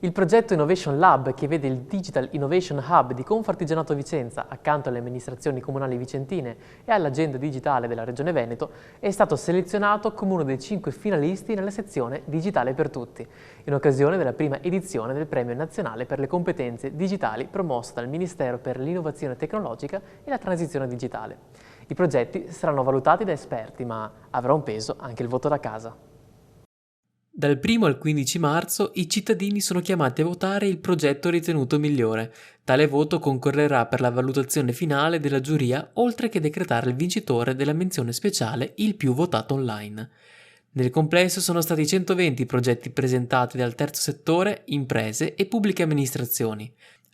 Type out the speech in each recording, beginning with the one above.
Il progetto Innovation Lab, che vede il Digital Innovation Hub di Confartigianato Vicenza accanto alle amministrazioni comunali vicentine e all'agenda digitale della Regione Veneto, è stato selezionato come uno dei 5 finalisti nella sezione Digitale per Tutti, in occasione della prima edizione del Premio Nazionale per le Competenze Digitali promosso dal Ministero per l'Innovazione Tecnologica e la Transizione Digitale. I progetti saranno valutati da esperti, ma avrà un peso anche il voto da casa. Dal 1 al 15 marzo i cittadini sono chiamati a votare il progetto ritenuto migliore. Tale voto concorrerà per la valutazione finale della giuria, oltre che decretare il vincitore della menzione speciale il più votato online. Nel complesso sono stati 120 progetti presentati dal terzo settore, imprese e pubbliche amministrazioni.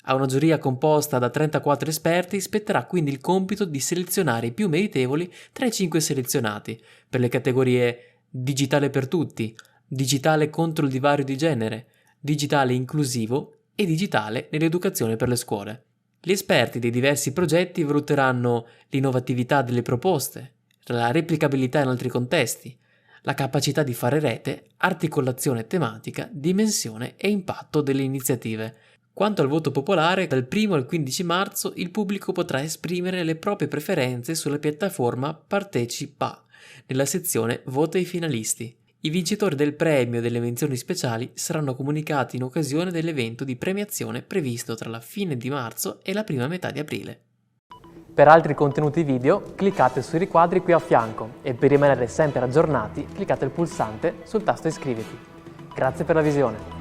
A una giuria composta da 34 esperti spetterà quindi il compito di selezionare i più meritevoli tra i 5 selezionati per le categorie Digitale per tutti, Digitale contro il divario di genere, Digitale inclusivo e Digitale nell'educazione per le scuole. Gli esperti dei diversi progetti valuteranno l'innovatività delle proposte, la replicabilità in altri contesti, la capacità di fare rete, articolazione tematica, dimensione e impatto delle iniziative. Quanto al voto popolare, dal 1 al 15 marzo il pubblico potrà esprimere le proprie preferenze sulla piattaforma Partecipa, nella sezione Vota i finalisti. I vincitori del premio e delle menzioni speciali saranno comunicati in occasione dell'evento di premiazione previsto tra la fine di marzo e la prima metà di aprile. Per altri contenuti video cliccate sui riquadri qui a fianco e per rimanere sempre aggiornati cliccate il pulsante sul tasto iscriviti. Grazie per la visione.